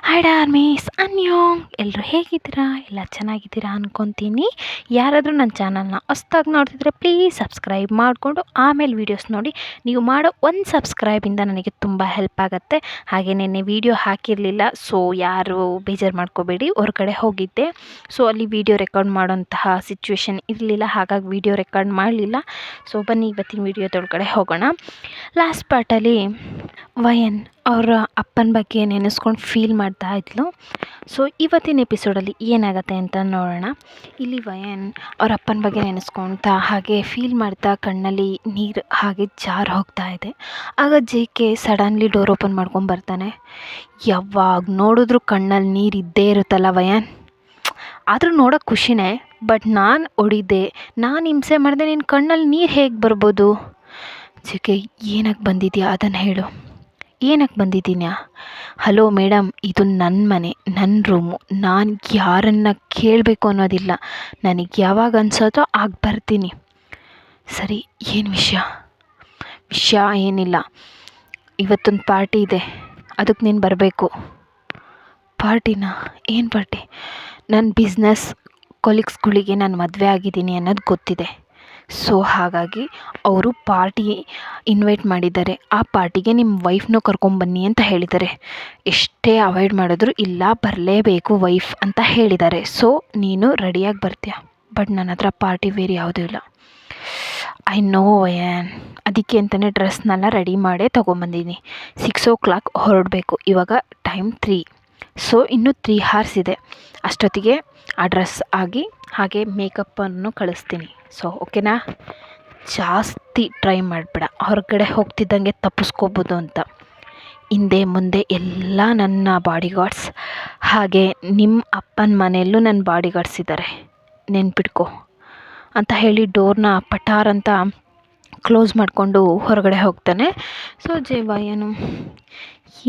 Hi ಡಾರ್ಮೀಸ್ ಅನ್ಯೋಂಗ್ ಎಲ್ಲರೂ ಹೇಗಿದ್ದೀರಾ? ಎಲ್ಲ ಚೆನ್ನಾಗಿದ್ದೀರಾ ಅಂದ್ಕೊತೀನಿ. ಯಾರಾದರೂ ನನ್ನ ಚಾನಲ್ನ ಹೊಸ್ದಾಗಿ ನೋಡ್ತಿದ್ರೆ ಪ್ಲೀಸ್ ಸಬ್ಸ್ಕ್ರೈಬ್ ಮಾಡಿಕೊಂಡು ಆಮೇಲೆ ವೀಡಿಯೋಸ್ ನೋಡಿ. ನೀವು ಮಾಡೋ ಒಂದು ಸಬ್ಸ್ಕ್ರೈಬಿಂದ ನನಗೆ ತುಂಬ ಹೆಲ್ಪ್ ಆಗುತ್ತೆ. ಹಾಗೆ ನೆನ್ನೆ ವೀಡಿಯೋ ಹಾಕಿರಲಿಲ್ಲ, ಸೊ ಯಾರು ಬೇಜಾರು ಮಾಡ್ಕೋಬೇಡಿ. ಹೊರಗಡೆ ಹೋಗಿದ್ದೆ, ಸೊ ಅಲ್ಲಿ ವೀಡಿಯೋ ರೆಕಾರ್ಡ್ ಮಾಡೋಂತಹ ಸಿಚುವೇಶನ್ ಇರಲಿಲ್ಲ, ಹಾಗಾಗಿ ವೀಡಿಯೋ ರೆಕಾರ್ಡ್ ಮಾಡಲಿಲ್ಲ. ಸೊ ಬನ್ನಿ ಇವತ್ತಿನ ವೀಡಿಯೋದೊಳಗಡೆ ಹೋಗೋಣ. ಲಾಸ್ಟ್ ಪಾರ್ಟಲ್ಲಿ ವಯನ್ ಅವರ ಅಪ್ಪನ ಬಗ್ಗೆ ನೆನೆಸ್ಕೊಂಡು ಫೀಲ್ ಮಾಡ್ತಾ ಇದ್ಲು. ಸೊ ಇವತ್ತಿನ ಎಪಿಸೋಡಲ್ಲಿ ಏನಾಗುತ್ತೆ ಅಂತ ನೋಡೋಣ. ಇಲ್ಲಿ ವಯನ್ ಅವ್ರ ಅಪ್ಪನ ಬಗ್ಗೆ ನೆನೆಸ್ಕೊಳ್ತಾ ಹಾಗೆ ಫೀಲ್ ಮಾಡ್ತಾ ಕಣ್ಣಲ್ಲಿ ನೀರು ಹಾಗೆ ಜಾರು ಹೋಗ್ತಾ ಇದೆ. ಆಗ ಜೆ.ಕೆ ಸಡನ್ಲಿ ಡೋರ್ ಓಪನ್ ಮಾಡ್ಕೊಂಡು ಬರ್ತಾನೆ. ಯಾವಾಗ ನೋಡಿದ್ರು ಕಣ್ಣಲ್ಲಿ ನೀರು ಇದ್ದೇ ಇರುತ್ತಲ್ಲ ವಯನ್, ಆದರೂ ನೋಡೋಕೆ ಖುಷಿನೇ. ಬಟ್ ನಾನು ಹೊಡಿದೆ, ನಾನು ಹಿಂಸೆ ಮಾಡಿದೆ, ನಿನ್ನ ಕಣ್ಣಲ್ಲಿ ನೀರು ಹೇಗೆ ಬರ್ಬೋದು? ಜೆ.ಕೆ ಏನಕ್ಕೆ ಬಂದಿದ್ಯಾ ಅದನ್ನು ಹೇಳು, ಏನಕ್ಕೆ ಬಂದಿದ್ದೀನ್ಯಾ? ಹಲೋ ಮೇಡಮ್, ಇದು ನನ್ನ ಮನೆ, ನನ್ನ ರೂಮು. ನಾನು ಯಾರನ್ನು ಕೇಳಬೇಕು ಅನ್ನೋದಿಲ್ಲ. ನನಗೆ ಯಾವಾಗ ಅನ್ಸೋತೋ ಆಗ ಬರ್ತೀನಿ. ಸರಿ, ಏನು ವಿಷಯ ಏನಿಲ್ಲ. ಇವತ್ತೊಂದು ಪಾರ್ಟಿ ಇದೆ, ಅದಕ್ಕೆ ನೀನು ಬರಬೇಕು. ಪಾರ್ಟಿನಾ? ಏನು ಪಾರ್ಟಿ? ನನ್ನ ಬಿಸ್ನೆಸ್ ಕೊಲೀಗ್ಸ್ಗಳಿಗೆ ನಾನು ಮದುವೆ ಆಗಿದ್ದೀನಿ ಅನ್ನೋದು ಗೊತ್ತಿದೆ. ಸೊ ಹಾಗಾಗಿ ಅವರು ಪಾರ್ಟಿ ಇನ್ವೈಟ್ ಮಾಡಿದ್ದಾರೆ. ಆ ಪಾರ್ಟಿಗೆ ನಿಮ್ಮ ವೈಫ್ನೂ ಕರ್ಕೊಂಬನ್ನಿ ಅಂತ ಹೇಳಿದ್ದಾರೆ. ಎಷ್ಟೇ ಅವಾಯ್ಡ್ ಮಾಡಿದ್ರು ಇಲ್ಲ, ಬರಲೇಬೇಕು ವೈಫ್ ಅಂತ ಹೇಳಿದ್ದಾರೆ. ಸೊ ನೀನು ರೆಡಿಯಾಗಿ ಬರ್ತೀಯ. ಬಟ್ ನನ್ನ ಹತ್ರ ಪಾರ್ಟಿ ವೇರ್ ಯಾವುದೂ ಇಲ್ಲ. ಐ ನೋ ವಯನ್, ಅದಕ್ಕೆ ಅಂತಲೇ ಡ್ರೆಸ್ನೆಲ್ಲ ರೆಡಿ ಮಾಡೇ ತೊಗೊಂಬಂದಿದ್ದೀನಿ. 6 o'clock ಹೊರಡಬೇಕು. ಇವಾಗ ಟೈಮ್ 3. ಸೊ ಇನ್ನೂ 3 hours ಇದೆ. ಅಷ್ಟೊತ್ತಿಗೆ ಆ ಡ್ರೆಸ್ ಆಗಿ ಹಾಗೆ ಮೇಕಪ್ಪನ್ನು ಕಳಿಸ್ತೀನಿ. ಸೊ ಓಕೆನಾ? ಜಾಸ್ತಿ ಟ್ರೈ ಮಾಡಿಬಿಡ, ಹೊರಗಡೆ ಹೋಗ್ತಿದ್ದಂಗೆ ತಪ್ಪಿಸ್ಕೋಬೋದು ಅಂತ. ಹಿಂದೆ ಮುಂದೆ ಎಲ್ಲ ನನ್ನ ಬಾಡಿಗಾರ್ಡ್ಸ್, ಹಾಗೆ ನಿಮ್ಮ ಅಪ್ಪನ ಮನೆಯಲ್ಲೂ ನನ್ನ ಬಾಡಿಗಾರ್ಡ್ಸ್ ಇದ್ದಾರೆ, ನೆನ್ಪಿಟ್ಕೊ ಅಂತ ಹೇಳಿ ಡೋರ್ನ ಪಟಾರ್ ಅಂತ ಕ್ಲೋಸ್ ಮಾಡಿಕೊಂಡು ಹೊರಗಡೆ ಹೋಗ್ತಾನೆ. ಸೊ ವಯನು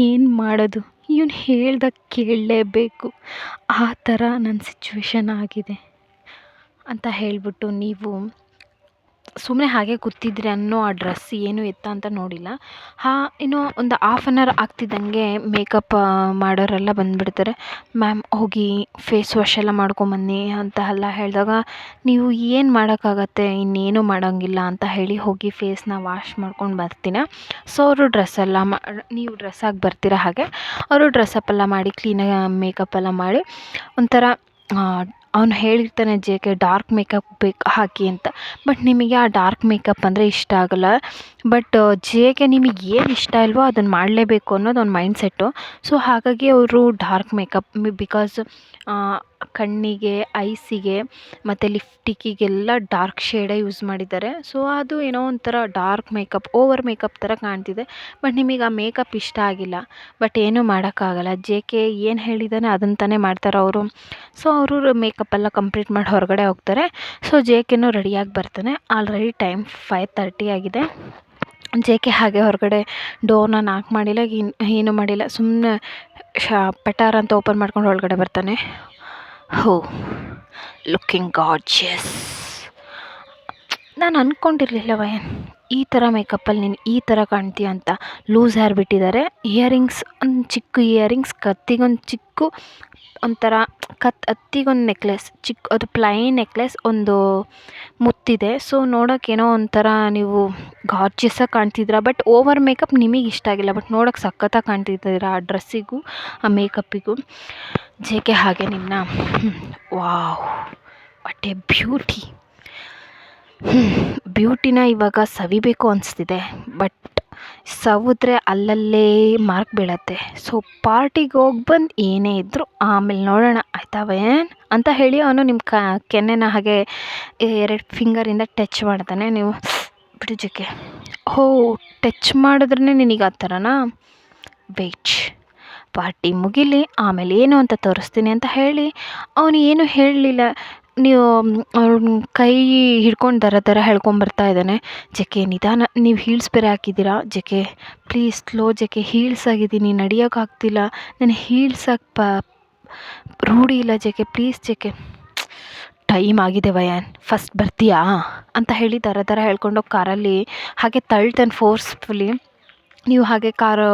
ಏನು ಮಾಡೋದು, ಇವನು ಹೇಳ್ದಾಗ ಕೇಳಲೇಬೇಕು, ಆ ಥರ ನನ್ನ ಸಿಚುವೇಶನ್ ಆಗಿದೆ ಅಂತ ಹೇಳಿಬಿಟ್ಟು ನೀವು ಸುಮ್ಮನೆ ಹಾಗೆ ಕೂತಿದ್ರಿ ಅನ್ನೋ ಆ ಡ್ರೆಸ್ ಏನು ಎತ್ತ ಅಂತ ನೋಡಿಲ್ಲ. ಇನ್ನೂ ಒಂದು 1/2 hour ಆಗ್ತಿದ್ದಂಗೆ ಮೇಕಪ್ ಮಾಡೋರೆಲ್ಲ ಬಂದುಬಿಡ್ತಾರೆ. ಮ್ಯಾಮ್ ಹೋಗಿ ಫೇಸ್ ವಾಶ್ ಎಲ್ಲ ಮಾಡ್ಕೊಂಬನ್ನಿ ಅಂತ ಎಲ್ಲ ಹೇಳಿದಾಗ ನೀವು ಏನು ಮಾಡೋಕ್ಕಾಗತ್ತೆ, ಇನ್ನೇನು ಮಾಡೋಂಗಿಲ್ಲ ಅಂತ ಹೇಳಿ ಹೋಗಿ ಫೇಸ್ನ ವಾಶ್ ಮಾಡ್ಕೊಂಡು ಬರ್ತೀನ. ಸೊ ಅವರು ಡ್ರೆಸ್ಸೆಲ್ಲ ನೀವು ಡ್ರೆಸ್ಸಾಗಿ ಬರ್ತೀರ, ಹಾಗೆ ಅವರು ಡ್ರೆಸ್ಸಪ್ ಎಲ್ಲ ಮಾಡಿ ಕ್ಲೀನಾಗಿ ಮೇಕಪ್ ಎಲ್ಲ ಮಾಡಿ ಒಂಥರ ಅವನು ಹೇಳಿರ್ತಾನೆ ಜೆ.ಕೆ ಡಾರ್ಕ್ ಮೇಕಪ್ ಬೇಕು ಹಾಕಿ ಅಂತ. ಬಟ್ ನಿಮಗೆ ಆ ಡಾರ್ಕ್ ಮೇಕಪ್ ಅಂದರೆ ಇಷ್ಟ ಆಗೋಲ್ಲ. ಬಟ್ ಜೆ.ಕೆ ನಿಮಗೆ ಏನು ಇಷ್ಟ ಇಲ್ವೋ ಅದನ್ನು ಮಾಡಲೇಬೇಕು ಅನ್ನೋದು ಒಂದು ಮೈಂಡ್ಸೆಟ್ಟು. ಸೊ ಹಾಗಾಗಿ ಅವರು ಡಾರ್ಕ್ ಮೇಕಪ್, ಬಿಕಾಸ್ ಕಣ್ಣಿಗೆ, ಐಸಿಗೆ ಮತ್ತು ಲಿಪ್ಟಿಕ್ಕಿಗೆಲ್ಲ ಡಾರ್ಕ್ ಶೇಡೇ ಯೂಸ್ ಮಾಡಿದ್ದಾರೆ. ಸೊ ಅದು ಏನೋ ಒಂಥರ ಡಾರ್ಕ್ ಮೇಕಪ್, ಓವರ್ ಮೇಕಪ್ ಥರ ಕಾಣ್ತಿದೆ. ಬಟ್ ನಿಮಗೆ ಆ ಮೇಕಪ್ ಇಷ್ಟ ಆಗಿಲ್ಲ. ಬಟ್ ಏನೂ ಮಾಡೋಕ್ಕಾಗಲ್ಲ, ಜೆ.ಕೆ ಏನು ಹೇಳಿದ್ದಾನೆ ಅದನ್ನು ತಾನೇ ಮಾಡ್ತಾರೆ ಅವರು. ಸೊ ಅವರು ಮೇಕಪ್ ಎಲ್ಲ ಕಂಪ್ಲೀಟ್ ಮಾಡಿ ಹೊರಗಡೆ ಹೋಗ್ತಾರೆ. ಸೊ ಜೆ.ಕೆನೂ ರೆಡಿಯಾಗಿ ಬರ್ತಾನೆ. ಆಲ್ರೆಡಿ ಟೈಮ್ 5:30 ಆಗಿದೆ. ಜೆ.ಕೆ ಹಾಗೆ ಹೊರಗಡೆ ಡೋರ್ನ ನಾಕ್ ಮಾಡಿಲ್ಲ, ಏನೂ ಮಾಡಿಲ್ಲ, ಸುಮ್ಮನೆ ಪಟಾರ್ ಅಂತ ಓಪನ್ ಮಾಡ್ಕೊಂಡು ಒಳಗಡೆ ಬರ್ತಾನೆ. ಹೋ, ಲುಕ್ಕಿಂಗ್ ಗಾರ್ಜಿಯಸ್. ನಾನು ಅಂದ್ಕೊಂಡಿರಲಿಲ್ಲ ವಯನ್, ಈ ಥರ ಮೇಕಪ್ಪಲ್ಲಿ ನೀನು ಈ ಥರ ಕಾಣ್ತೀಯ ಅಂತ. ಲೂಸ್ ಹೇರ್ ಬಿಟ್ಟಿದ್ದಾರೆ, ಇಯರಿಂಗ್ಸ್, ಒಂದು ಚಿಕ್ಕ ಇಯರಿಂಗ್ಸ್, ಕತ್ತಿಗೊಂದು ಚಿಕ್ಕ ಒಂಥರ ಹತ್ತಿಗೊಂದು ನೆಕ್ಲೆಸ್, ಚಿಕ್ಕ ಅದು ಪ್ಲೈನ್ ನೆಕ್ಲೆಸ್, ಒಂದು ಮುತ್ತಿದೆ. ಸೊ ನೋಡೋಕ್ಕೇನೋ ಒಂಥರ ನೀವು ಗಾರ್ಜಿಯಸ್ಸಾಗಿ ಕಾಣ್ತಿದ್ದೀರ. ಬಟ್ ಓವರ್ ಮೇಕಪ್ ನಿಮಗೆ ಇಷ್ಟ ಆಗಿಲ್ಲ, ಬಟ್ ನೋಡೋಕ್ಕೆ ಸಖತ್ತಾಗಿ ಕಾಣ್ತಿದ್ದೀರ ಆ ಡ್ರೆಸ್ಸಿಗೂ ಆ ಮೇಕಪ್ಪಿಗೂ. ಜೆ.ಕೆ ಹಾಗೆ ನಿನ್ನ ವಾವ್, ವಾಟ್ ಎ ಬ್ಯೂಟಿ. ಬ್ಯೂಟಿನ ಇವಾಗ ಸವಿಬೇಕು ಅನಿಸ್ತಿದೆ, ಬಟ್ ಸವಿದ್ರೆ ಅಲ್ಲಲ್ಲೇ ಮಾರ್ಕ್ ಬೀಳತ್ತೆ. ಸೊ ಪಾರ್ಟಿಗೆ ಹೋಗಿ ಬಂದು ಏನೇ ಇದ್ದರೂ ಆಮೇಲೆ ನೋಡೋಣ ಆಯಿತಾ ವಯನ್ ಅಂತ ಹೇಳಿ ಅವನು ನಿಮ್ಮ ಕೆನ್ನೆನ ಹಾಗೆ 2 ಫಿಂಗರಿಂದ ಟಚ್ ಮಾಡ್ತಾನೆ. ನೀವು ಬಿಡು ಜೆ.ಕೆ. ಹೋ, ಟಚ್ ಮಾಡಿದ್ರೇ ನಿನಗೆ ಆ ಥರನಾ? ವೆಯ್ಟ್, ಪಾರ್ಟಿ ಮುಗಿಲಿ ಆಮೇಲೆ ಏನು ಅಂತ ತೋರಿಸ್ತೀನಿ ಅಂತ ಹೇಳಿ ಅವನು ಏನೂ ಹೇಳಲಿಲ್ಲ. ನೀವು ಅವ್ನ ಕೈ ಹಿಡ್ಕೊಂಡು ದರ ಹೇಳ್ಕೊಂಬರ್ತಾ ಇದ್ದಾನೆ. ಜೆ.ಕೆ ನಿಧಾನ, ನೀವು ಹೀಲ್ಸ್ ಬೇರೆ ಹಾಕಿದ್ದೀರಾ ಜೆ.ಕೆ, ಪ್ಲೀಸ್ ಸ್ಲೋ ಜೆ.ಕೆ, ಹೀಲ್ಸ್ ಆಗಿದ್ದೀನಿ, ನಡೆಯೋಕ್ಕಾಗ್ತಿಲ್ಲ, ನನಗೆ ಹೀಲ್ಸ್ ಹಾಕಿ ರೂಢಿ ಇಲ್ಲ ಜೆ.ಕೆ, ಪ್ಲೀಸ್ ಜೆ.ಕೆ. ಟೈಮ್ ಆಗಿದೆ ವಯನ್, ಫಸ್ಟ್ ಬರ್ತೀಯಾ ಅಂತ ಹೇಳಿ ದರ ಹೇಳ್ಕೊಂಡೋಗಿ ಕಾರಲ್ಲಿ ಹಾಗೆ ತಳ್ತಾನೆ ಫೋರ್ಸ್ಫುಲಿ. ನೀವು ಹಾಗೆ ಕಾರು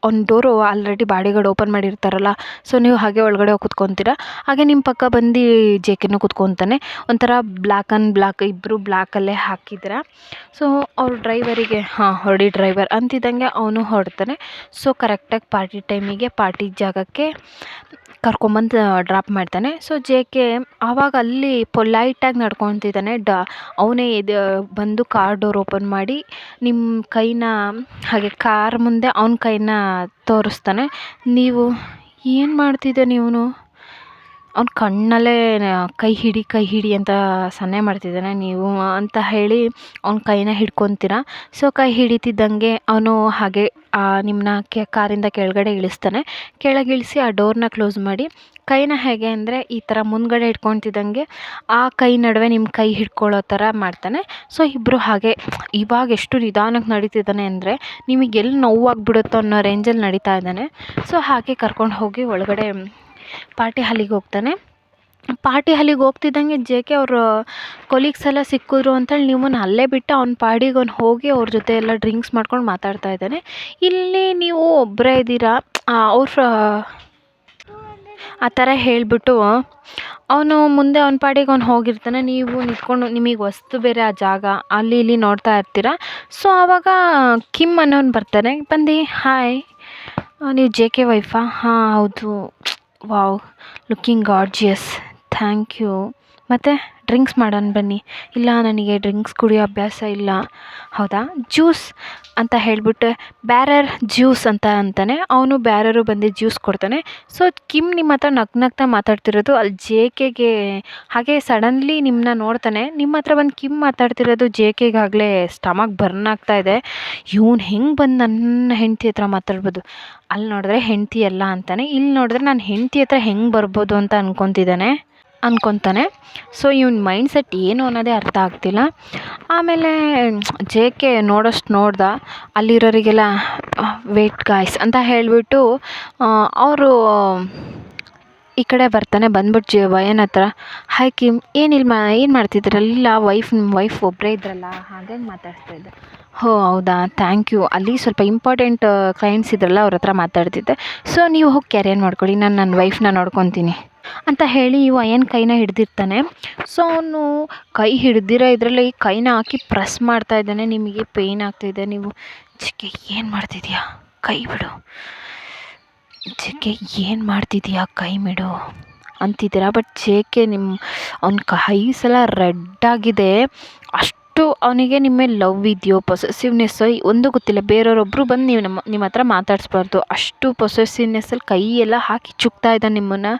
ಅವ್ನ ಡೋರು ಆಲ್ರೆಡಿ ಬಾಡಿಗಾರ್ಡ್ ಓಪನ್ ಮಾಡಿರ್ತಾರಲ್ಲ, ಸೊ ನೀವು ಹಾಗೆ ಒಳಗಡೆ ಹೋಗಿ ಕುತ್ಕೊತೀರ. ಹಾಗೆ ನಿಮ್ಮ ಪಕ್ಕ ಬಂದು ಜೆ ಕೆನೂ ಕುತ್ಕೊತಾನೆ. ಒಂಥರ ಬ್ಲ್ಯಾಕ್ ಆ್ಯಂಡ್ ಬ್ಲ್ಯಾಕ್ ಇಬ್ಬರು ಬ್ಲ್ಯಾಕಲ್ಲೇ ಹಾಕಿದ್ದೀರ. ಸೊ ಅವ್ರು ಡ್ರೈವರಿಗೆ ಹೊರಡಿ ಡ್ರೈವರ್ ಅಂತಿದ್ದಂಗೆ ಅವನು ಹೊರಡ್ತಾನೆ. ಸೊ ಕರೆಕ್ಟಾಗಿ ಪಾರ್ಟಿ ಟೈಮಿಗೆ ಪಾರ್ಟಿ ಜಾಗಕ್ಕೆ ಕರ್ಕೊಂಬಂದು ಡ್ರಾಪ್ ಮಾಡ್ತಾನೆ. ಸೊ ಜೆ ಕೆ ಆವಾಗ ಅಲ್ಲಿ ಪೊಲೈಟಾಗಿ ನಡ್ಕೊತಿದ್ದಾನೆ. ಅವನೇ ಬಂದು ಕಾರ್ ಡೋರ್ ಓಪನ್ ಮಾಡಿ ನಿಮ್ಮ ಕೈನ ಹಾಗೆ ಕಾರ್ ಮುಂದೆ ಅವ್ನ ಕೈನ ತೋರಿಸ್ತಾನೆ. ನೀವು ಏನು ಮಾಡ್ತಿದ್ದಾನೆ ಇವನು, ಅವ್ನ ಕಣ್ಣಲ್ಲೇ ಕೈ ಹಿಡಿ ಅಂತ ಸನ್ನೆ ಮಾಡ್ತಿದ್ದಾನೆ. ನೀವು ಅಂತ ಹೇಳಿ ಅವ್ನ ಕೈನ ಹಿಡ್ಕೊತೀರ. ಸೊ ಕೈ ಹಿಡಿತಿದ್ದಂಗೆ ಅವನು ಹಾಗೆ ನಿಮ್ಮನ್ನ ಕಾರಿಂದ ಕೆಳಗಡೆ ಇಳಿಸ್ತಾನೆ. ಕೆಳಗೆ ಇಳಿಸಿ ಆ ಡೋರ್ನ ಕ್ಲೋಸ್ ಮಾಡಿ ಕೈನ ಹೇಗೆ ಅಂದರೆ ಈ ಥರ ಮುಂದ್ಗಡೆ ಇಟ್ಕೊತಿದ್ದಂಗೆ ಆ ಕೈ ನಡುವೆ ನಿಮ್ಮ ಕೈ ಹಿಡ್ಕೊಳ್ಳೋ ಥರ ಮಾಡ್ತಾನೆ. ಸೊ ಇಬ್ಬರು ಹಾಗೆ ಇವಾಗ ಎಷ್ಟು ನಿಧಾನಕ್ಕೆ ನಡೀತಿದ್ದಾನೆ ಅಂದರೆ ನಿಮಗೆ ಎಲ್ಲಿ ನೋವಾಗ್ಬಿಡುತ್ತೋ ಅನ್ನೋ ರೇಂಜಲ್ಲಿ ನಡೀತಾ ಇದ್ದಾನೆ. ಸೊ ಹಾಗೆ ಕರ್ಕೊಂಡು ಹೋಗಿ ಒಳಗಡೆ ಪಾರ್ಟಿ ಹಾಲಿಗೆ ಹೋಗ್ತಾನೆ. ಪಾರ್ಟಿ ಹಾಲಿಗೆ ಹೋಗ್ತಿದ್ದಂಗೆ ಜೆ ಕೆ ಅವ್ರ ಕೊಲೀಗ್ಸ್ ಎಲ್ಲ ಸಿಕ್ಕಿದ್ರು ಅಂತೇಳಿ ನಿಮ್ಮನ್ನು ಅಲ್ಲೇ ಬಿಟ್ಟು ಅವ್ನ ಪಾಡಿಗೆ ಅವ್ನು ಹೋಗಿ ಅವ್ರ ಜೊತೆ ಎಲ್ಲ ಡ್ರಿಂಕ್ಸ್ ಮಾಡ್ಕೊಂಡು ಮಾತಾಡ್ತಾ ಇದ್ದಾನೆ. ಇಲ್ಲಿ ನೀವು ಒಬ್ಬರೇ ಇದ್ದೀರಾ ಅವ್ರ ಆ ಥರ ಹೇಳಿಬಿಟ್ಟು ಅವನು ಮುಂದೆ ಅವ್ನ ಪಾಡಿಗೆ ಅವ್ನು ಹೋಗಿರ್ತಾನೆ. ನೀವು ನಿಂತ್ಕೊಂಡು ನಿಮಗೆ ಹೊಸ್ತು ಬೇರೆ ಆ ಜಾಗ, ಅಲ್ಲಿ ಇಲ್ಲಿ ನೋಡ್ತಾ ಇರ್ತೀರ. ಸೊ ಆವಾಗ ಕಿಮ್ ಅನ್ನೋನು ಬರ್ತಾನೆ. ಬಂದು ಹಾಯ್, ನೀವು ಜೆ ಕೆ ವೈಫಾ? ಹಾಂ ಹೌದು. Wow, looking gorgeous, thank you. ಮತ್ತು ಡ್ರಿಂಕ್ಸ್ ಮಾಡೋಣ ಬನ್ನಿ. ಇಲ್ಲ, ನನಗೆ ಡ್ರಿಂಕ್ಸ್ ಕುಡಿಯೋ ಅಭ್ಯಾಸ ಇಲ್ಲ. ಹೌದಾ, ಜ್ಯೂಸ್ ಅಂತ ಹೇಳಿಬಿಟ್ಟು ಬ್ಯಾರರ್ ಜ್ಯೂಸ್ ಅಂತಾನೆ. ಅವನು ಬ್ಯಾರರು ಬಂದು ಜ್ಯೂಸ್ ಕೊಡ್ತಾನೆ. ಸೊ ಕಿಮ್ ನಿಮ್ಮ ಹತ್ರ ನಗ್ನಗ್ತಾ ಮಾತಾಡ್ತಿರೋದು ಅಲ್ಲಿ ಜೆ ಕೆಗೆ ಹಾಗೆ ಸಡನ್ಲಿ ನಿಮ್ಮನ್ನ ನೋಡ್ತಾನೆ. ನಿಮ್ಮ ಹತ್ರ ಬಂದು ಕಿಮ್ ಮಾತಾಡ್ತಿರೋದು ಜೆ ಕೆಗಾಗಲೇ ಸ್ಟಮಕ್ ಬರ್ನ್ ಆಗ್ತಾ ಇದೆ. ಇವ್ನು ಹೆಂಗೆ ಬಂದು ನನ್ನ ಹೆಂಡತಿ ಹತ್ರ ಮಾತಾಡ್ಬೋದು, ಅಲ್ಲಿ ನೋಡಿದ್ರೆ ಹೆಂಡತಿ ಅಲ್ಲ ಅಂತಾನೆ, ಇಲ್ಲಿ ನೋಡಿದ್ರೆ ನಾನು ಹೆಂಡತಿ ಹತ್ರ ಹೆಂಗೆ ಬರ್ಬೋದು ಅಂತ ಅನ್ಕೊತಾನೆ. ಸೊ ಇವ್ನ ಮೈಂಡ್ ಸೆಟ್ ಏನು ಅನ್ನೋದೇ ಅರ್ಥ ಆಗ್ತಿಲ್ಲ. ಆಮೇಲೆ ಜೆ ಕೆ ನೋಡ್ದ ಅಲ್ಲಿರೋರಿಗೆಲ್ಲ ವೇಟ್ ಗಾಯ್ಸ್ ಅಂತ ಹೇಳಿಬಿಟ್ಟು ಅವರು ಈ ಕಡೆ ಬರ್ತಾನೆ. ಬಂದ್ಬಿಟ್ಟು ವಯನ್ ಹತ್ರ ಹಾಯ್ ಕಿಮ್, ಏನು ಮಾಡ್ತಿದ್ದೀರಲ್ಲ? ಇಲ್ಲ, ನಿಮ್ಮ ವೈಫ್ ಒಬ್ಬರೇ ಇದ್ರಲ್ಲ, ಹಾಗಾಗಿ ಮಾತಾಡ್ತಾ ಇದ್ದೆ. ಹೋ ಹೌದಾ, ಥ್ಯಾಂಕ್ ಯು. ಅಲ್ಲಿ ಸ್ವಲ್ಪ ಇಂಪಾರ್ಟೆಂಟ್ ಕ್ಲೈಂಟ್ಸ್ ಇದ್ರಲ್ಲ, ಅವ್ರ ಹತ್ರ ಮಾತಾಡ್ತಿದ್ದೆ. ಸೊ ನೀವು ಹೋಗಿ ಕ್ಯಾರಿಯರ್ ಮಾಡ್ಕೊಳ್ಳಿ, ನಾನು ನನ್ನ ವೈಫ್ನ ನೋಡ್ಕೊತೀನಿ ಅಂತ ಹೇಳಿ ವಯನ್ ಕೈನ ಹಿಡ್ದಿರ್ತಾನೆ. ಸೊ ಅವನು ಕೈ ಹಿಡ್ದಿರೋ ಇದರಲ್ಲಿ ಕೈನ ಹಾಕಿ ಪ್ರೆಸ್ ಮಾಡ್ತಾ ಇದ್ದಾನೆ. ನಿಮಗೆ ಪೇಯ್ನ್ ಆಗ್ತಾಯಿದೆ. ನೀವು ಚಿಕ್ಕೆ ಏನು ಮಾಡ್ತಿದ್ಯಾ, ಕೈ ಬಿಡು, ಚಿಕ್ಕೆ ಏನು ಮಾಡ್ತಿದ್ಯಾ, ಕೈ ಬಿಡು ಅಂತಿದ್ದೀರಾ. ಬಟ್ ಜೆ ಕೆ ಅವ್ನ ಕೈಸೆಲ್ಲ ರೆಡ್ ಆಗಿದೆ. ಅಷ್ಟು ಅವನಿಗೆ ನಿಮ್ಮ ಮೇಲೆ ಲವ್ ಇದೆಯೋ ಪೊಸೆಸಿವ್ನೆಸ್ಸೋ ಒಂದು ಗೊತ್ತಿಲ್ಲ. ಬೇರೆಯವರೊಬ್ಬರು ಬಂದು ನಿಮ್ಮ ಹತ್ರ ಮಾತಾಡಿಸ್ಬಾರ್ದು, ಅಷ್ಟು ಪೊಸೆಸಿವ್ನೆಸ್ಸಲ್ಲಿ ಕೈ ಎಲ್ಲ ಹಾಕಿ ಚುಕ್ತಾ ಇದ್ದಾನೆ ನಿಮ್ಮನ್ನು.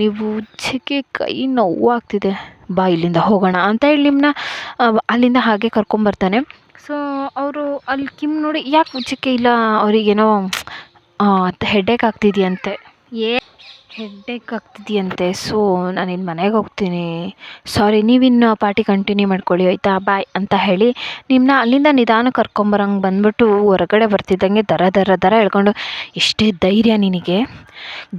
ನೀವು ಚಿಕ್ಕೆ ಕೈ ನೋವಾಗ್ತಿದೆ, ಬಾ ಇಲ್ಲಿಂದ ಹೋಗೋಣ ಅಂತ ಹೇಳಿ ನಿಮ್ಮನ್ನ ಅಲ್ಲಿಂದ ಹಾಗೆ ಕರ್ಕೊಂಬರ್ತಾನೆ. ಸೊ ಅವರು ಅಲ್ಲಿ ಕಿಮ್ ನೋಡಿ, ಯಾಕೆ ಚಿಕ್ಕೆ ಇಲ್ಲ, ಅವರಿಗೇನೋ ಹೆಡ್ಡೇಕ್ ಆಗ್ತಿದೆಯಂತೆ. ಹೆಡ್ಡೇಕ್ ಆಗ್ತಿದೆಯಂತೆ. ಸೊ ನಾನಿನ್ನು ಮನೆಗೆ ಹೋಗ್ತೀನಿ, ಸಾರಿ, ನೀವಿನ್ನು ಪಾರ್ಟಿ ಕಂಟಿನ್ಯೂ ಮಾಡ್ಕೊಳ್ಳಿ ಆಯಿತಾ, ಬಾಯ್ ಅಂತ ಹೇಳಿ ನಿಮ್ಮನ್ನ ಅಲ್ಲಿಂದ ನಿಧಾನ ಕರ್ಕೊಂಬರಂಗೆ ಬಂದ್ಬಿಟ್ಟು ಹೊರಗಡೆ ಬರ್ತಿದ್ದಂಗೆ ದರ ಹೇಳ್ಕೊಂಡು, ಎಷ್ಟೇ ಧೈರ್ಯ ನಿನಗೆ,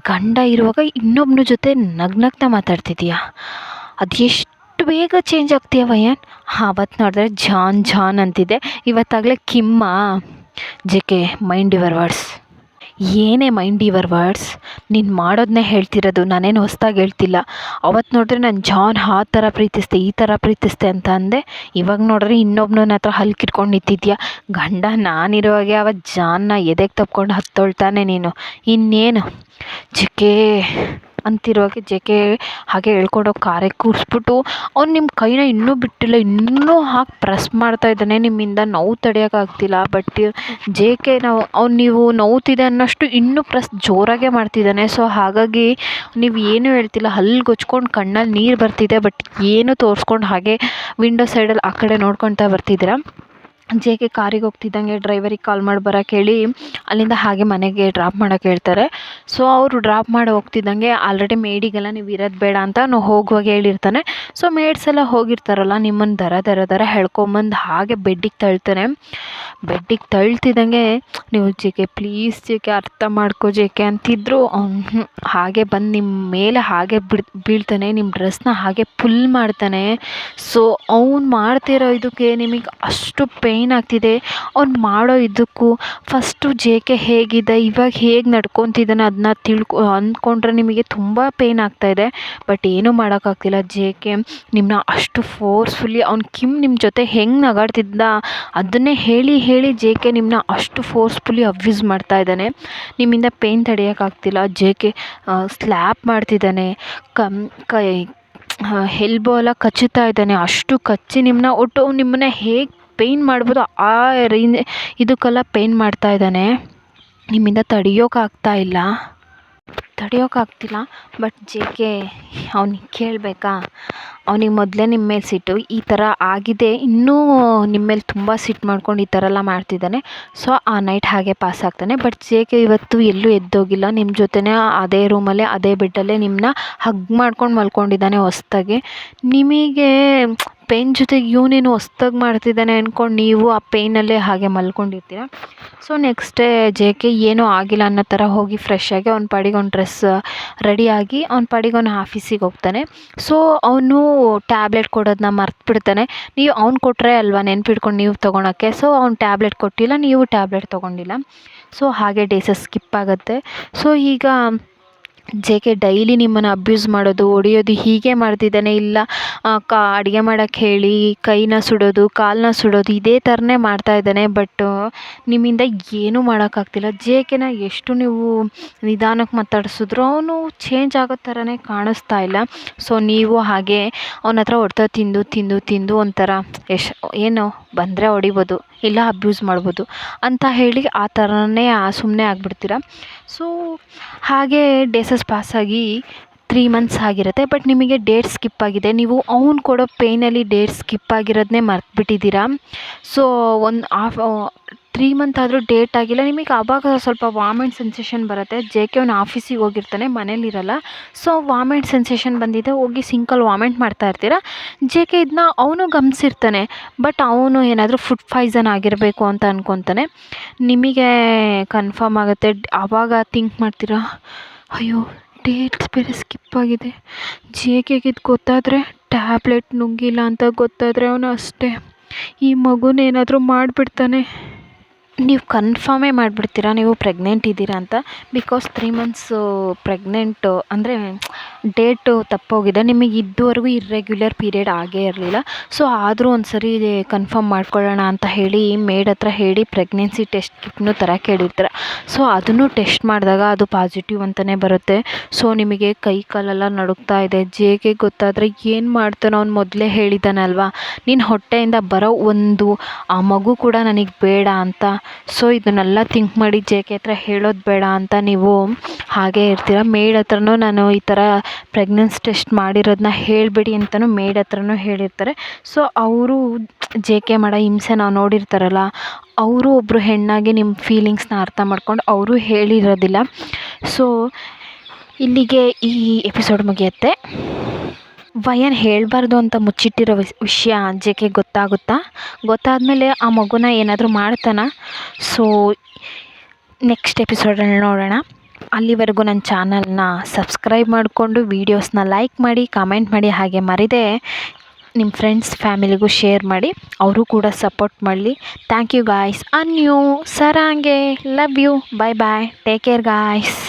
ಗಂಡ ಇರುವಾಗ ಇನ್ನೊಬ್ಬನ ಜೊತೆ ನಗ್ನಗ್ತಾ ಮಾತಾಡ್ತಿದ್ದೀಯಾ, ಅದು ಎಷ್ಟು ಬೇಗ ಚೇಂಜ್ ಆಗ್ತೀಯ ವಯನ್. ಆವತ್ತು ನೋಡಿದ್ರೆ ಜಾನ್ ಅಂತಿದ್ದೆ, ಇವತ್ತಾಗಲೇ ಕಿಮ್ಮ. J K, mind your words. ಏನೇ ಮೈಂಡ್ ಯುವರ್ ವರ್ಡ್ಸ್, ನೀನು ಮಾಡೋದನ್ನೇ ಹೇಳ್ತಿರೋದು, ನಾನೇನು ಹೊಸ್ದಾಗಿ ಹೇಳ್ತಿಲ್ಲ. ಅವತ್ತು ನೋಡಿದ್ರೆ ನಾನು ಜಾನ್ ಆ ಥರ ಪ್ರೀತಿಸ್ದೆ, ಈ ಥರ ಪ್ರೀತಿಸ್ದೆ ಅಂತ ಅಂದೆ. ಇವಾಗ ನೋಡ್ರಿ ಇನ್ನೊಬ್ಬನ ಹತ್ರ ಹಲ್ಕಿಟ್ಕೊಂಡು ನಿಂತಿದ್ಯಾ. ಗಂಡ ನಾನಿರುವಾಗೆ ಅವತ್ತು ಜಾನ್ನ ಎದೆಗೆ ತಪ್ಕೊಂಡು ಹತ್ತೊಳ್ತಾನೆ ನೀನು, ಇನ್ನೇನು ಜಿಕೆ ಅಂತಿರುವಾಗೆ ಜೆ ಕೆ ಹಾಗೆ ಹೇಳ್ಕೊಂಡೋಗಿ ಕಾರಿಗೆ ಕೂರಿಸ್ಬಿಟ್ಟು ಅವ್ನು ನಿಮ್ಮ ಕೈನ ಇನ್ನೂ ಬಿಟ್ಟಿಲ್ಲ, ಇನ್ನೂ ಹಾಕಿ ಪ್ರೆಸ್ ಮಾಡ್ತಾ ಇದ್ದಾನೆ. ನಿಮ್ಮಿಂದ ನೋವು ತಡೆಯೋಕ್ಕಾಗ್ತಿಲ್ಲ. ಬಟ್ ಜೆ ಕೆ ನೀವು ನೋವ್ತಿದೆ ಅನ್ನೋಷ್ಟು ಇನ್ನೂ ಪ್ರೆಸ್ ಜೋರಾಗೆ ಮಾಡ್ತಿದ್ದಾನೆ. ಸೊ ಹಾಗಾಗಿ ನೀವು ಏನೂ ಹೇಳ್ತಿಲ್ಲ, ಹಲ್ಗೊಚ್ಕೊಂಡು ಕಣ್ಣಲ್ಲಿ ನೀರು ಬರ್ತಿದೆ. ಬಟ್ ಏನು ತೋರಿಸ್ಕೊಂಡು ಹಾಗೆ ವಿಂಡೋ ಸೈಡಲ್ಲಿ ಆ ಕಡೆ ನೋಡ್ಕೊತಾ ಬರ್ತಿದ್ದೀರಾ. ಜೆ ಕೆ ಕಾರಿಗೆ ಹೋಗ್ತಿದ್ದಂಗೆ ಡ್ರೈವರಿಗೆ ಕಾಲ್ ಮಾಡಿ ಬರೋಕ್ಕೆ ಹೇಳಿ ಅಲ್ಲಿಂದ ಹಾಗೆ ಮನೆಗೆ ಡ್ರಾಪ್ ಮಾಡೋಕ್ಕೆ ಹೇಳ್ತಾರೆ. ಸೊ ಅವರು ಡ್ರಾಪ್ ಮಾಡಿ ಹೋಗ್ತಿದ್ದಂಗೆ ಆಲ್ರೆಡಿ ಮೇಡಿಗೆಲ್ಲ ನೀವು ಇರೋದು ಬೇಡ ಅಂತ ನಾವು ಹೋಗುವಾಗ ಹೇಳಿರ್ತಾನೆ. ಸೊ ಮೇಡ್ಸ್ ಎಲ್ಲ ಹೋಗಿರ್ತಾರಲ್ಲ, ನಿಮ್ಮನ್ನು ದರ ಹೇಳ್ಕೊಂಬಂದು ಹಾಗೆ ಬೆಡ್ಡಿಗೆ ತಳ್ತಾನೆ. ಬೆಡ್ಡಿಗೆ ತಳ್ತಿದ್ದಂಗೆ ನೀವು J K please J K ಅರ್ಥ ಮಾಡ್ಕೋ ಜೆ ಕೆ ಅಂತಿದ್ರು. ಅವ್ನು ಹಾಗೆ ಬಂದು ನಿಮ್ಮ ಮೇಲೆ ಹಾಗೆ ಬೀಳ್ತಾನೆ, ನಿಮ್ಮ ಡ್ರೆಸ್ನ ಹಾಗೆ ಪುಲ್ ಮಾಡ್ತಾನೆ. ಸೊ ಅವ್ನು ಮಾಡ್ತಿರೋ ಇದಕ್ಕೆ ನಿಮಗೆ ಅಷ್ಟು ಪೇಯ್ನ್ ಪೇಯ್ನ್ ಆಗ್ತಿದೆ. ಅವ್ನು ಮಾಡೋ ಇದಕ್ಕೂ ಫಸ್ಟು ಜೆ ಕೆ ಹೇಗಿದೆ, ಇವಾಗ ಹೇಗೆ ನಡ್ಕೊತಿದ್ದಾನೆ ಅದನ್ನ ಅಂದ್ಕೊಂಡ್ರೆ ನಿಮಗೆ ತುಂಬ ಪೇಯ್ನ್ ಆಗ್ತಾಯಿದೆ. ಬಟ್ ಏನೂ ಮಾಡೋಕ್ಕಾಗ್ತಿಲ್ಲ. ಜೆ ಕೆ ನಿಮ್ಮನ್ನ ಅಷ್ಟು ಫೋರ್ಸ್ಫುಲಿ ಅವ್ನು ಕಿಮ್ ನಿಮ್ಮ ಜೊತೆ ಹೆಂಗೆ ನಗಾಡ್ತಿದ್ದ ಅದನ್ನೇ ಹೇಳಿ ಹೇಳಿ ಜೆ ಕೆ ನಿಮ್ಮನ್ನ ಅಷ್ಟು ಫೋರ್ಸ್ಫುಲಿ ಅಬ್ಯೂಸ್ ಮಾಡ್ತಾ ಇದ್ದಾನೆ. ನಿಮ್ಮಿಂದ ಪೇಯ್ನ್ ತಡೆಯೋಕ್ಕಾಗ್ತಿಲ್ಲ. ಜೆ ಕೆ ಸ್ಲ್ಯಾಪ್ ಮಾಡ್ತಿದ್ದಾನೆ, ಕೈ ಎಲ್ಬೋ ಎಲ್ಲ ಕಚ್ಚುತ್ತಾ ಇದ್ದಾನೆ. ಅಷ್ಟು ಕಚ್ಚಿ ನಿಮ್ಮನ್ನ ಹೇಗೆ ಪೇಯ್ನ್ ಮಾಡ್ಬೋದು ಆ ಇದಕ್ಕೆಲ್ಲ ಪೇಯ್ನ್ ಮಾಡ್ತಾ ಇದ್ದಾನೆ. ನಿಮ್ಮಿಂದ ತಡೆಯೋಕ್ಕಾಗ್ತಿಲ್ಲ. ಬಟ್ ಜೆ ಕೆ ಅವ್ನಿಗೆ ಕೇಳಬೇಕಾ? ಅವ್ನಿಗೆ ಮೊದಲೇ ನಿಮ್ಮ ಮೇಲೆ ಸಿಟ್ಟು, ಈ ಥರ ಆಗಿದೆ, ಇನ್ನೂ ನಿಮ್ಮ ಮೇಲೆ ತುಂಬ ಸಿಟ್ಟು ಮಾಡ್ಕೊಂಡು ಈ ಥರ ಎಲ್ಲ ಮಾಡ್ತಿದ್ದಾನೆ. ಸೊ ಆ ನೈಟ್ ಹಾಗೆ ಪಾಸ್ ಆಗ್ತಾನೆ. ಬಟ್ ಜೆ ಕೆ ಇವತ್ತು ಎಲ್ಲೂ ಎದ್ದೋಗಿಲ್ಲ. ನಿಮ್ಮ ಜೊತೆನೇ ಅದೇ ರೂಮಲ್ಲೇ ಅದೇ ಬೆಡ್ಡಲ್ಲೇ ನಿಮ್ಮನ್ನ ಹಗ್ ಮಾಡ್ಕೊಂಡು ಮಲ್ಕೊಂಡಿದ್ದಾನೆ ಹೊಸ್ದಾಗಿ. ನಿಮಗೆ ಪೇಯ್ನ್ ಜೊತೆಗೆ ಇವನೇನು ಹೊಸ್ದಾಗಿ ಮಾಡ್ತಿದ್ದಾನೆ ಅಂದ್ಕೊಂಡು ನೀವು ಆ ಪೇಯ್ನಲ್ಲೇ ಹಾಗೆ ಮಲ್ಕೊಂಡಿರ್ತೀರ. So next day J K ಏನೂ ಆಗಿಲ್ಲ ಅನ್ನೋ ಥರ ಹೋಗಿ ಫ್ರೆಶ್ ಆಗಿ ಅವ್ನ ಪಾಡಿಗೆ ಅವ್ನ ಡ್ರೆಸ್ ರೆಡಿಯಾಗಿ ಅವ್ನ ಪಾಡಿಗೆ ಅವ್ನು ಆಫೀಸಿಗೆ ಹೋಗ್ತಾನೆ. ಸೊ ಅವನು ಟ್ಯಾಬ್ಲೆಟ್ ಕೊಡೋದನ್ನ ಮರ್ತ್ಬಿಡ್ತಾನೆ. ನೀವು ಅವ್ನು ಕೊಟ್ಟರೆ ಅಲ್ವಾ ನೆನ್ಪಿಟ್ಕೊಂಡು ನೀವು ತೊಗೊಳಕ್ಕೆ. ಸೊ ಅವ್ನು ಟ್ಯಾಬ್ಲೆಟ್ ಕೊಟ್ಟಿಲ್ಲ, ನೀವು ಟ್ಯಾಬ್ಲೆಟ್ ತೊಗೊಂಡಿಲ್ಲ. ಸೊ ಹಾಗೆ ಡೇಸಸ್ ಸ್ಕಿಪ್ ಆಗುತ್ತೆ. ಸೊ ಈಗ ಜೆ ಕೆ ಡೈಲಿ ನಿಮ್ಮನ್ನು ಅಬ್ಯೂಸ್ ಮಾಡೋದು, ಹೊಡಿಯೋದು ಹೀಗೆ ಮಾಡ್ತಿದ್ದಾನೆ. ಇಲ್ಲ ಅಡುಗೆ ಮಾಡೋಕ್ಕೆ ಹೇಳಿ ಕೈನ ಸುಡೋದು, ಕಾಲನ್ನ ಸುಡೋದು ಇದೇ ಥರನೇ ಮಾಡ್ತಾಯಿದ್ದಾನೆ. ಬಟ್ ನಿಮ್ಮಿಂದ ಏನೂ ಮಾಡೋಕ್ಕಾಗ್ತಿಲ್ಲ. ಜೆ ಕೆನ ಎಷ್ಟು ನೀವು ನಿಧಾನಕ್ಕೆ ಮಾತಾಡಿಸಿದ್ರು ಅವನು ಚೇಂಜ್ ಆಗೋ ಥರನೇ ಕಾಣಿಸ್ತಾ ಇಲ್ಲ. ಸೊ ನೀವು ಹಾಗೆ ಅವನ ಹತ್ರ ಹೊಡ್ತ ತಿಂದು ಒಂಥರ ಏನು ಬಂದರೆ ಹೊಡಿಬೋದು, ಇಲ್ಲ ಅಬ್ಯೂಸ್ ಮಾಡ್ಬೋದು ಅಂತ ಹೇಳಿ ಆ ಥರನೇ ಸುಮ್ಮನೆ ಆಗಿಬಿಡ್ತೀರ. ಸೊ ಹಾಗೆ ಡೇಸಸ್ ಪಾಸಾಗಿ 3 ಮಂತ್ಸ್ ಆಗಿರುತ್ತೆ. ಬಟ್ ನಿಮಗೆ ಡೇಟ್ ಸ್ಕಿಪ್ ಆಗಿದೆ. ನೀವು ಅವ್ನು ಕೊಡೋ ಪೇಯ್ನಲ್ಲಿ ಡೇಟ್ ಸ್ಕಿಪ್ ಆಗಿರೋದನ್ನೇ ಮರ್ತ್ಬಿಟ್ಟಿದ್ದೀರಾ. ಸೊ 3 ಮಂತ್ ಆದರೂ ಡೇಟ್ ಆಗಿಲ್ಲ. ನಿಮಗೆ ಆವಾಗ ಸ್ವಲ್ಪ ವಾಮಿಟ್ ಸೆನ್ಸೇಷನ್ ಬರುತ್ತೆ. ಜೆ ಕೆ ಅವ್ನು ಆಫೀಸಿಗೆ ಹೋಗಿರ್ತಾನೆ, ಮನೇಲಿರಲ್ಲ. ಸೊ ವಾಮಿಟ್ ಸೆನ್ಸೇಷನ್ ಬಂದಿದೆ, ಹೋಗಿ ಸಿಂಕಲ್ಲಿ ವಾಮಿಟ್ ಮಾಡ್ತಾ ಇರ್ತೀರ. ಜೆ ಕೆ ಇದನ್ನ ಅವನು ಗಮನಿಸಿರ್ತಾನೆ. ಬಟ್ ಅವನು ಏನಾದರೂ ಫುಡ್ ಪಾಯ್ಸನ್ ಆಗಿರಬೇಕು ಅಂತ ಅಂದ್ಕೊತಾನೆ. ನಿಮಗೆ ಕನ್ಫರ್ಮ್ ಆಗುತ್ತೆ. ಆವಾಗ ಥಿಂಕ್ ಮಾಡ್ತೀರಾ, ಅಯ್ಯೋ ಡೇಟ್ಸ್ ಬೇರೆ ಸ್ಕಿಪ್ ಆಗಿದೆ. ಜೆ ಕೆಗೆ ಇದು ಗೊತ್ತಾದರೆ, ಟ್ಯಾಬ್ಲೆಟ್ ನುಂಗಿಲ್ಲ ಅಂತ ಗೊತ್ತಾದರೆ ಅವನು ಅಷ್ಟೇ, ಈ ಮಗುನೇನಾದರೂ ಮಾಡಿಬಿಡ್ತಾನೆ. ನೀವು ಕನ್ಫರ್ಮೇ ಮಾಡಿಬಿಡ್ತೀರಾ ನೀವು ಪ್ರೆಗ್ನೆಂಟ್ ಇದ್ದೀರಾ ಅಂತ. ಬಿಕಾಸ್ 3 ಮಂತ್ಸು ಪ್ರೆಗ್ನೆಂಟು ಅಂದರೆ ಡೇಟು ತಪ್ಪೋಗಿದೆ. ನಿಮಗೆ ಇದುವರೆಗೂ ಇರ್ರೆಗ್ಯುಲರ್ ಪೀರಿಯಡ್ ಆಗೇ ಇರಲಿಲ್ಲ. ಸೊ ಆದರೂ ಒಂದು ಸರಿ ಕನ್ಫರ್ಮ್ ಮಾಡ್ಕೊಳ್ಳೋಣ ಅಂತ ಹೇಳಿ ಮೇಡ್ ಹತ್ರ ಹೇಳಿ ಪ್ರೆಗ್ನೆನ್ಸಿ ಟೆಸ್ಟ್ ಕಿಟ್ನು ತರಕ್ಕೆ ಹೇಳಿರ್ತಾರೆ. ಸೊ ಅದನ್ನು ಟೆಸ್ಟ್ ಮಾಡಿದಾಗ ಅದು ಪಾಸಿಟಿವ್ ಅಂತಲೇ ಬರುತ್ತೆ. ಸೊ ನಿಮಗೆ ಕೈ ಕಾಲೆಲ್ಲ ನಡುಗ್ತಾ ಇದೆ. ಜೆ ಕೆ ಗೊತ್ತಾದರೆ ಏನು ಮಾಡ್ತಾನೋ? ಅವ್ನು ಮೊದಲೇ ಹೇಳಿದ್ದಾನಲ್ವಾ, ನೀನು ಹೊಟ್ಟೆಯಿಂದ ಬರೋ ಆ ಮಗು ಕೂಡ ನನಗೆ ಬೇಡ ಅಂತ. ಸೊ ಇದನ್ನೆಲ್ಲ ಥಿಂಕ್ ಮಾಡಿ ಜೆ ಕೆ ಹತ್ರ ಹೇಳೋದು ಬೇಡ ಅಂತ ನೀವು ಹಾಗೇ ಇರ್ತೀರ. ಮೇಡ್ ಹತ್ರನೂ ನಾನು ಈ ಥರ ಪ್ರೆಗ್ನೆನ್ಸಿ ಟೆಸ್ಟ್ ಮಾಡಿರೋದನ್ನ ಹೇಳಬೇಡಿ ಅಂತಲೂ ಮೇಡ್ ಹತ್ರನೂ ಹೇಳಿರ್ತಾರೆ. ಸೊ ಅವರು ಜೆ ಕೆ ಮಾಡೋ ಹಿಂಸೆ ನಾವು ನೋಡಿರ್ತಾರಲ್ಲ, ಅವರು ಒಬ್ಬರು ಹೆಣ್ಣಾಗಿ ನಿಮ್ಮ ಫೀಲಿಂಗ್ಸ್ನ ಅರ್ಥ ಮಾಡ್ಕೊಂಡು ಅವರು ಹೇಳಿರೋದಿಲ್ಲ. ಸೊ ಇಲ್ಲಿಗೆ ಈ ಎಪಿಸೋಡ್ ಮುಗಿಯುತ್ತೆ. ವಯನ್ ಹೇಳಬಾರ್ದು ಅಂತ ಮುಚ್ಚಿಟ್ಟಿರೋ ವಿಷಯ ಜೆ ಕೆ ಗೊತ್ತಾದಮೇಲೆ ಆ ಮಗುನ ಏನಾದರೂ ಮಾಡ್ತಾನ? ಸೊ ನೆಕ್ಸ್ಟ್ ಎಪಿಸೋಡಲ್ಲಿ ನೋಡೋಣ. ಅಲ್ಲಿವರೆಗೂ ನನ್ನ ಚಾನಲ್ನ ಸಬ್ಸ್ಕ್ರೈಬ್ ಮಾಡಿಕೊಂಡು ವೀಡಿಯೋಸ್ನ ಲೈಕ್ ಮಾಡಿ, ಕಮೆಂಟ್ ಮಾಡಿ, ಹಾಗೆ ಮರಿದೇ ನಿಮ್ಮ ಫ್ರೆಂಡ್ಸ್ ಫ್ಯಾಮಿಲಿಗೂ ಶೇರ್ ಮಾಡಿ, ಅವರು ಕೂಡ ಸಪೋರ್ಟ್ ಮಾಡಲಿ. Thank you guys. ಅನ್ಯೂ ಸರಾಂಗೆ love you. Bye take care guys.